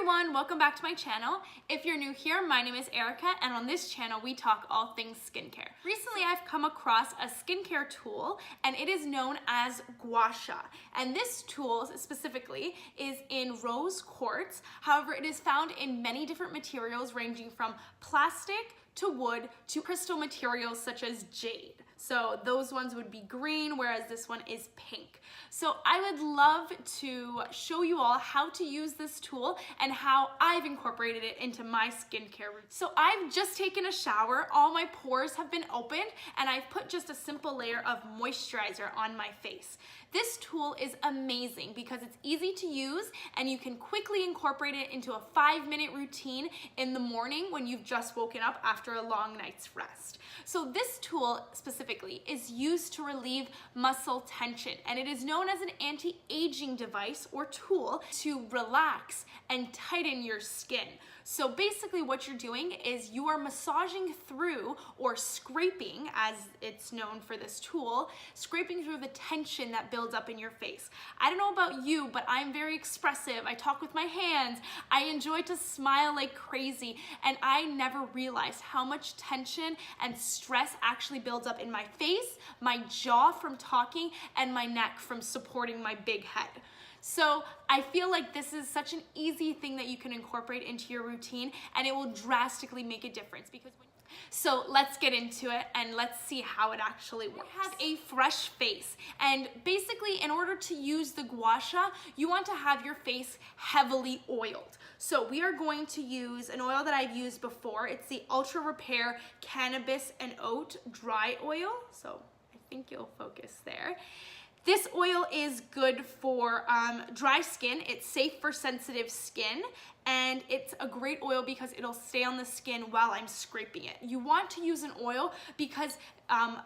everyone, welcome back to my channel. If you're new here, my name is Erica, and on this channel we talk all things skincare. Recently I've come across a skincare tool, and it is known as Gua Sha. And this tool specifically is in rose quartz. However, it is found in many different materials ranging from plastic to wood to crystal materials such as jade. So those ones would be green, whereas this one is pink. So I would love to show you all how to use this tool and how I've incorporated it into my skincare routine. So I've just taken a shower, all my pores have been opened, and I've put just a simple layer of moisturizer on my face. This tool is amazing because it's easy to use and you can quickly incorporate it into a 5-minute routine in the morning when you've just woken up after a long night's rest. So this tool specifically is used to relieve muscle tension, and it is known as an anti-aging device or tool to relax and tighten your skin. So basically what you're doing is you are massaging through, or scraping as it's known for this tool, scraping through the tension that builds up in your face. I don't know about you, but I'm very expressive. I talk with my hands. I enjoy to smile like crazy, and I never realized how much tension and stress actually builds up in my face, my jaw from talking, and my neck from supporting my big head. So I feel like this is such an easy thing that you can incorporate into your routine, and it will drastically make a difference. So let's get into it and let's see how it actually works. You have a fresh face, and basically in order to use the Gua Sha, you want to have your face heavily oiled. So we are going to use an oil that I've used before. It's the Ultra Repair Cannabis and Oat Dry Oil. So I think you'll focus there. This oil is good for dry skin. It's safe for sensitive skin, and it's a great oil because it'll stay on the skin while I'm scraping it. You want to use an oil because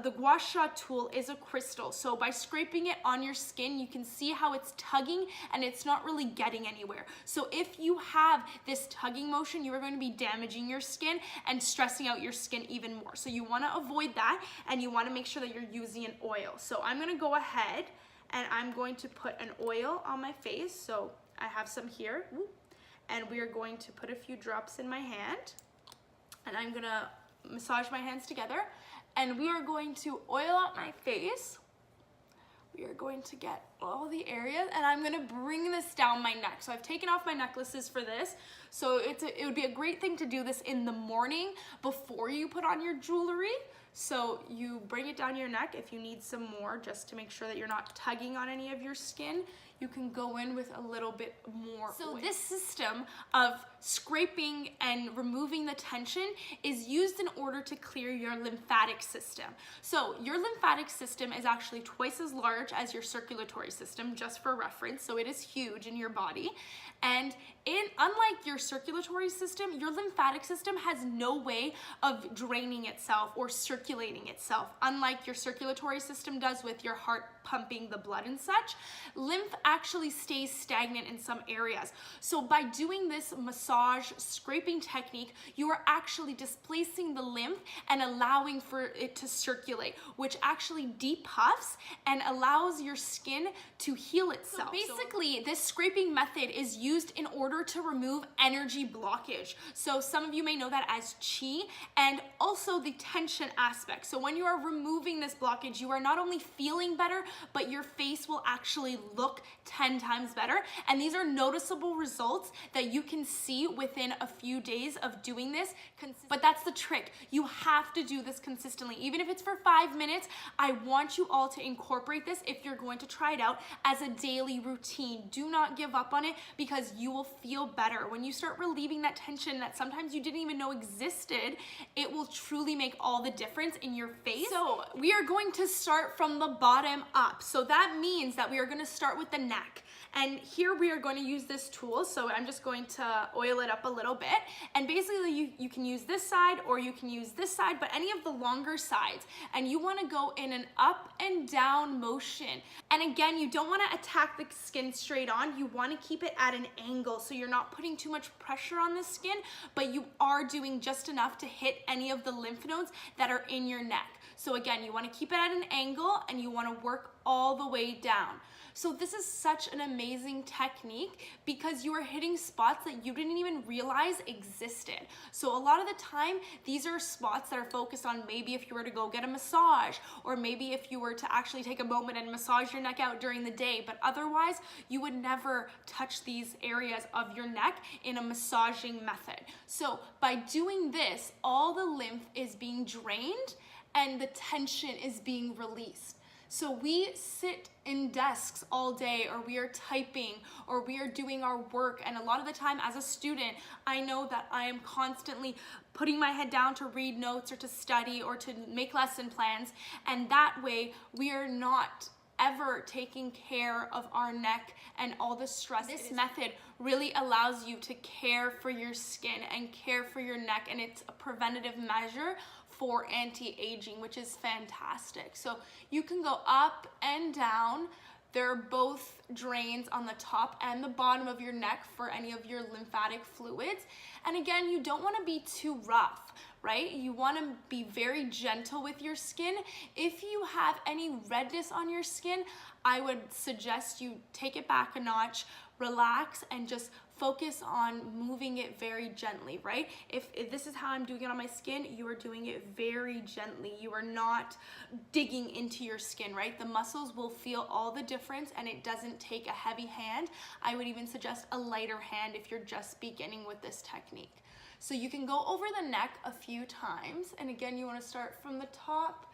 the Gua Sha tool is a crystal. So by scraping it on your skin, you can see how it's tugging and it's not really getting anywhere. So if you have this tugging motion, you are going to be damaging your skin and stressing out your skin even more. So you want to avoid that, and you want to make sure that you're using an oil. So I'm going to go ahead and I'm going to put an oil on my face. So I have some here, and we are going to put a few drops in my hand, and I'm going to massage my hands together, and we are going to oil up my face. We are going to get all the areas, and I'm going to bring this down my neck. So I've taken off my necklaces for this. So it would be a great thing to do this in the morning before you put on your jewelry. So you bring it down your neck. If you need some more, just to make sure that you're not tugging on any of your skin, you can go in with a little bit more oil. This system of scraping and removing the tension is used in order to clear your lymphatic system. So your lymphatic system is actually twice as large as your circulatory system, just for reference. So it is huge in your body. And unlike your circulatory system, your lymphatic system has no way of draining itself or circulating itself. Unlike your circulatory system does with your heart pumping the blood and such, lymph actually stays stagnant in some areas. So by doing this massage scraping technique, you are actually displacing the lymph and allowing for it to circulate, which actually depuffs and allows your skin to heal itself. So basically, this scraping method is used in order to remove energy blockage. So some of you may know that as chi, and also the tension aspect. So when you are removing this blockage, you are not only feeling better, but your face will actually look 10 times better. And these are noticeable results that you can see within a few days of doing this. But that's the trick. You have to do this consistently. Even if it's for 5 minutes, I want you all to incorporate this if you're going to try it out as a daily routine. Do not give up on it, because you will feel better. When you start relieving that tension that sometimes you didn't even know existed, it will truly make all the difference in your face. So we are going to start from the bottom up. So that means that we are going to start with the neck. And here we are going to use this tool. So I'm just going to oil it up a little bit. And basically you can use this side or you can use this side, but any of the longer sides. And you want to go in an up and down motion. And again, you don't want to attack the skin straight on. You want to keep it at an angle so you're not putting too much pressure on the skin, but you are doing just enough to hit any of the lymph nodes that are in your neck. So again, you want to keep it at an angle and you want to work all the way down. So this is such an amazing technique because you are hitting spots that you didn't even realize existed. So a lot of the time, these are spots that are focused on maybe if you were to go get a massage, or maybe if you were to actually take a moment and massage your neck out during the day, but otherwise you would never touch these areas of your neck in a massaging method. So by doing this, all the lymph is being drained and the tension is being released. So we sit in desks all day, or we are typing, or we are doing our work. And a lot of the time as a student, I know that I am constantly putting my head down to read notes or to study or to make lesson plans. And that way we are not ever taking care of our neck and all the stress. This method really allows you to care for your skin and care for your neck, and it's a preventative measure for anti-aging, which is fantastic. So you can go up and down. They're both drains on the top and the bottom of your neck for any of your lymphatic fluids. And again, you don't want to be too rough, right? You want to be very gentle with your skin. If you have any redness on your skin, I would suggest you take it back a notch, relax, and just focus on moving it very gently, right? If this is how I'm doing it on my skin, you are doing it very gently. You are not digging into your skin, right? The muscles will feel all the difference, and it doesn't take a heavy hand. I would even suggest a lighter hand if you're just beginning with this technique. So you can go over the neck a few times, and again, you want to start from the top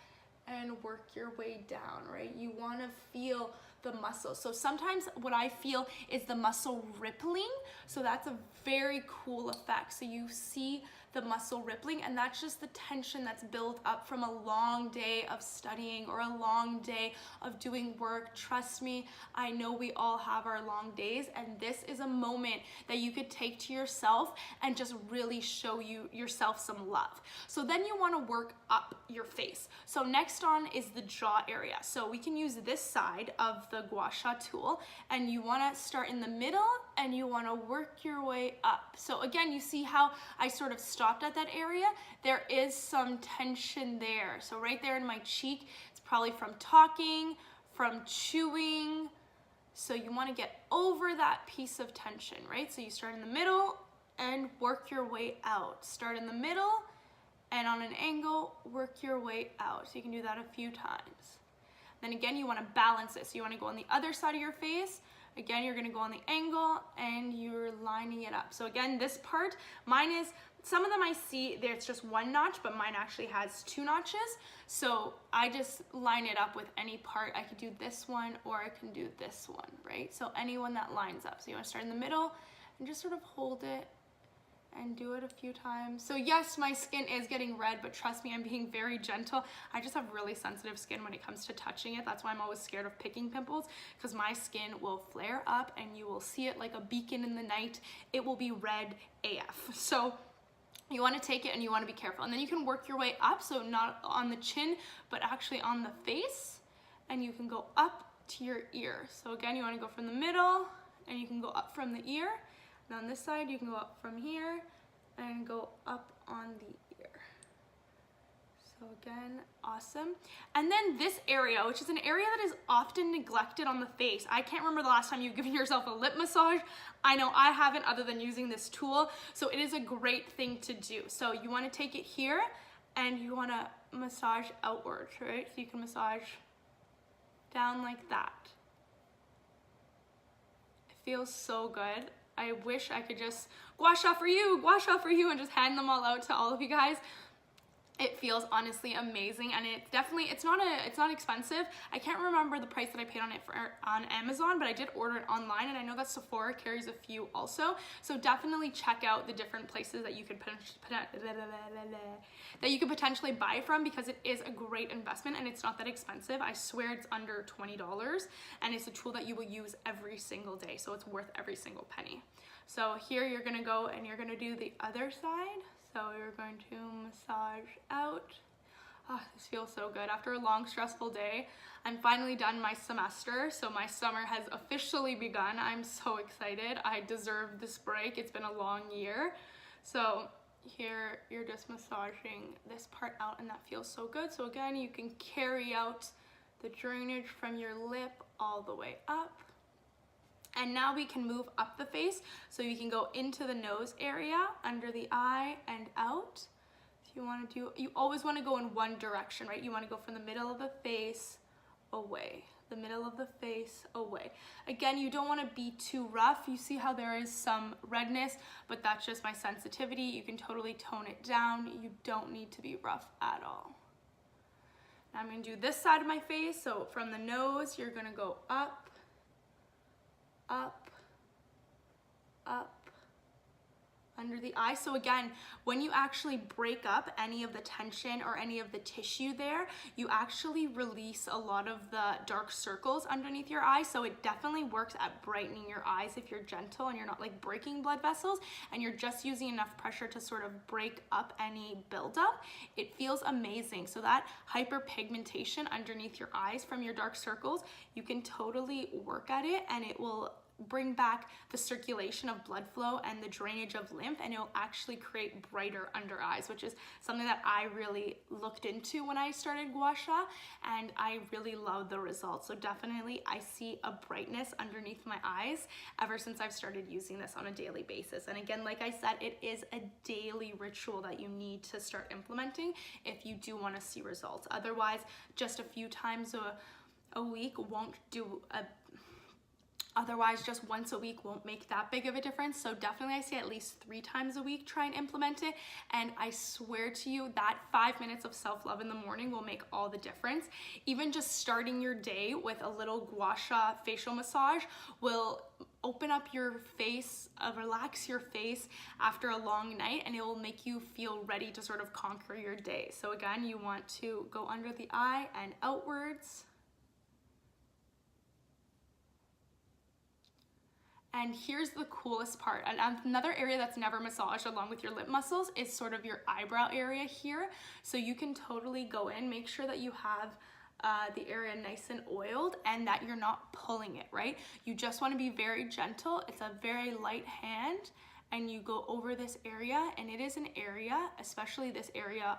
and work your way down, right? You want to feel the muscle. So sometimes what I feel is the muscle rippling. So that's a very cool effect. So you see the muscle rippling, and that's just the tension that's built up from a long day of studying or a long day of doing work. Trust me, I know we all have our long days, and this is a moment that you could take to yourself and just really show yourself some love. So then you want to work up your face. So next on is the jaw area. So we can use this side of the Gua Sha tool, and you want to start in the middle and you want to work your way up. So again, you see how I sort of stopped at that area? There is some tension there. So right there in my cheek, it's probably from talking, from chewing. So you want to get over that piece of tension, right? So you start in the middle and work your way out. Start in the middle and on an angle, work your way out. So you can do that a few times. Then again, you want to balance it. So you want to go on the other side of your face. Again, you're going to go on the angle and you're lining it up. So again, this part, mine is, some of them I see there's just one notch, but mine actually has 2 notches. So I just line it up with any part. I could do this one or I can do this one, right? So anyone that lines up. So you want to start in the middle and just sort of hold it and do it a few times. So yes, my skin is getting red, but trust me, I'm being very gentle. I just have really sensitive skin when it comes to touching it. That's why I'm always scared of picking pimples, because my skin will flare up and you will see it like a beacon in the night. It will be red AF. So you want to take it and you want to be careful. And then you can work your way up, so not on the chin, but actually on the face. And you can go up to your ear. So again, you want to go from the middle and you can go up from the ear. And on this side, you can go up from here and go up on the ear. So again, awesome. And then this area, which is an area that is often neglected on the face. I can't remember the last time you've given yourself a lip massage. I know I haven't, other than using this tool. So it is a great thing to do. So you want to take it here and you want to massage outwards, right? So you can massage down like that. It feels so good. I wish I could just gua sha for you, and just hand them all out to all of you guys. It feels honestly amazing, and it's definitely, it's not expensive. I can't remember the price that I paid on it on Amazon, but I did order it online, and I know that Sephora carries a few also. So definitely check out the different places that you could potentially buy from, because it is a great investment and it's not that expensive. I swear it's under $20, and it's a tool that you will use every single day, so it's worth every single penny. So here you're gonna go and you're gonna do the other side. So you're going to massage out. Oh, this feels so good. After a long, stressful day, I'm finally done my semester, so my summer has officially begun. I'm so excited. I deserve this break. It's been a long year. So here you're just massaging this part out, and that feels so good. So again, you can carry out the drainage from your lip all the way up. And now we can move up the face, so you can go into the nose area, under the eye, and out. If you want to do, you always want to go in one direction, right? You want to go from the middle of the face away, the middle of the face away. Again, you don't want to be too rough. You see how there is some redness, but that's just my sensitivity. You can totally tone it down. You don't need to be rough at all. Now I'm going to do this side of my face. So from the nose, you're going to go up, up, up, under the eye. So again, when you actually break up any of the tension or any of the tissue there, you actually release a lot of the dark circles underneath your eyes. So it definitely works at brightening your eyes if you're gentle and you're not like breaking blood vessels and you're just using enough pressure to sort of break up any buildup. It feels amazing. So that hyperpigmentation underneath your eyes from your dark circles, you can totally work at it, and it will bring back the circulation of blood flow and the drainage of lymph, and it will actually create brighter under eyes, which is something that I really looked into when I started Gua Sha, and I really love the results. So definitely I see a brightness underneath my eyes ever since I've started using this on a daily basis. And again, like I said, it is a daily ritual that you need to start implementing if you do want to see results. Otherwise, just a few times a week won't do Otherwise, just once a week won't make that big of a difference. So definitely I say at least 3 times a week, try and implement it. And I swear to you that 5 minutes of self-love in the morning will make all the difference. Even just starting your day with a little Gua Sha facial massage will open up your face, relax your face after a long night, and it will make you feel ready to sort of conquer your day. So again, you want to go under the eye and outwards. And here's the coolest part. And another area that's never massaged along with your lip muscles is sort of your eyebrow area here. So you can totally go in, make sure that you have the area nice and oiled and that you're not pulling it, right? You just want to be very gentle. It's a very light hand, and you go over this area, and it is an area, especially this area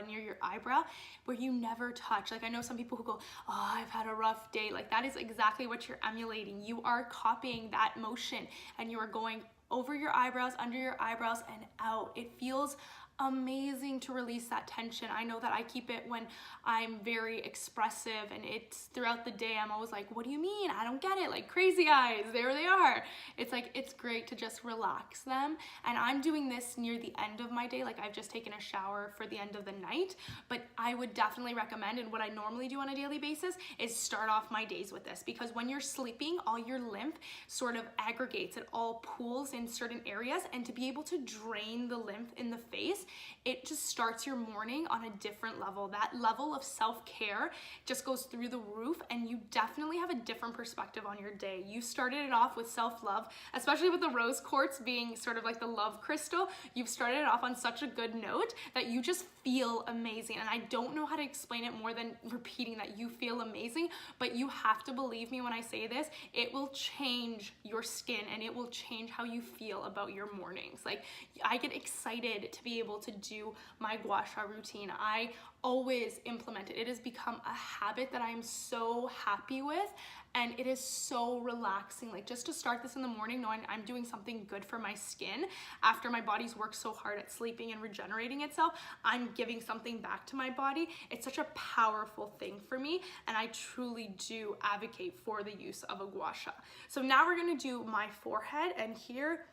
near your eyebrow, where you never touch. Like I know some people who go, oh, I've had a rough day. Like that is exactly what you're emulating. You are copying that motion, and you are going over your eyebrows, under your eyebrows, and out. It feels amazing to release that tension. I know that I keep it when I'm very expressive, and it's throughout the day I'm always like, what do you mean? I don't get it. Like crazy eyes, there they are. It's like, it's great to just relax them. And I'm doing this near the end of my day. Like I've just taken a shower for the end of the night, but I would definitely recommend, and what I normally do on a daily basis is start off my days with this, because when you're sleeping, all your lymph sort of aggregates. It all pools in certain areas, and to be able to drain the lymph in the face, it just starts your morning on a different level. That level of self-care just goes through the roof, and you definitely have a different perspective on your day. You started it off with self-love, especially with the rose quartz being sort of like the love crystal. You've started it off on such a good note that you just feel amazing. And I don't know how to explain it more than repeating that you feel amazing, but you have to believe me when I say this. It will change your skin, and it will change how you feel about your mornings. Like I get excited to be able to do my Gua Sha routine. I always implement it. It has become a habit that I'm so happy with, and it is so relaxing. Like just to start this in the morning knowing I'm doing something good for my skin after my body's worked so hard at sleeping and regenerating itself, I'm giving something back to my body. It's such a powerful thing for me, and I truly do advocate for the use of a Gua Sha. So now we're gonna do my forehead, and here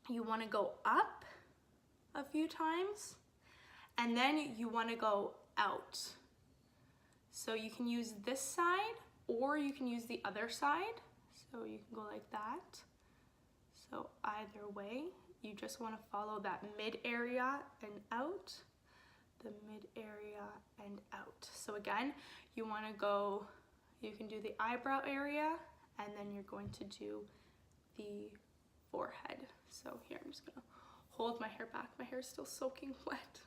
you wanna go up a few times, and then you want to go out. So you can use this side, or you can use the other side. So you can go like that. So either way, you just want to follow that mid area and out, the mid area and out. So again, you want to go, you can do the eyebrow area, and then you're going to do the forehead. So here, I'm just gonna hold my hair back. My hair is still soaking wet.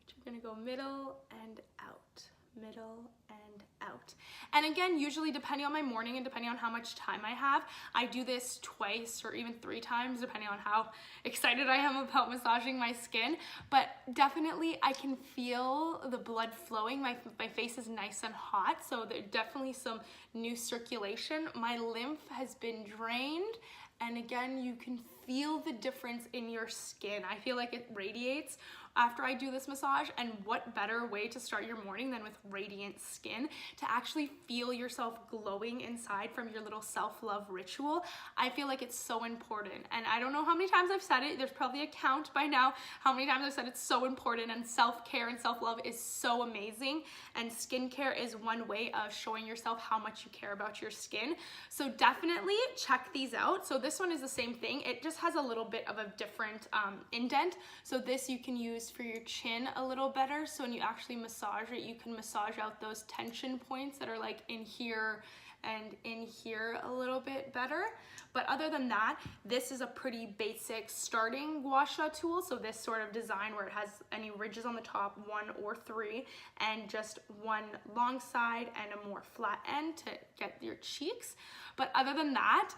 But you're gonna go middle and out, middle, and out. And again, usually depending on my morning and depending on how much time I have, I do this twice or even 3 times depending on how excited I am about massaging my skin. But definitely I can feel the blood flowing. My face is nice and hot, so there's definitely some new circulation. My lymph has been drained, and again, you can feel the difference in your skin. I feel like it radiates after I do this massage, and what better way to start your morning than with radiant skin to actually feel yourself glowing inside from your little self-love ritual. I feel like it's so important, and I don't know how many times I've said it. There's probably a count by now how many times I've said it's so important, and self-care and self-love is so amazing, and skincare is one way of showing yourself how much you care about your skin. So definitely check these out. So this one is the same thing. It just has a little bit of a different indent. So this you can use for your chin a little better. So when you actually massage it, you can massage out those tension points that are like in here and in here a little bit better. But other than that, this is a pretty basic starting Gua Sha tool. So this sort of design where it has any ridges on the top, 1 or 3, and just one long side and a more flat end to get your cheeks. But other than that,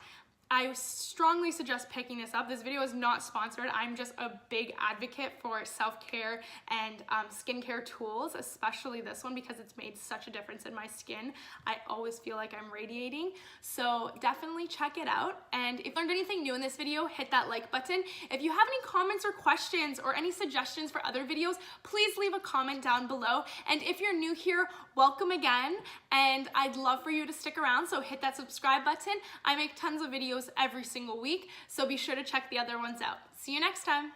I strongly suggest picking this up. This video is not sponsored. I'm just a big advocate for self-care and skincare tools, especially this one because it's made such a difference in my skin. I always feel like I'm radiating. So definitely check it out. And if you learned anything new in this video, hit that like button. If you have any comments or questions or any suggestions for other videos, please leave a comment down below. And if you're new here, welcome again. And I'd love for you to stick around. So hit that subscribe button. I make tons of videos every single week, so be sure to check the other ones out. See you next time.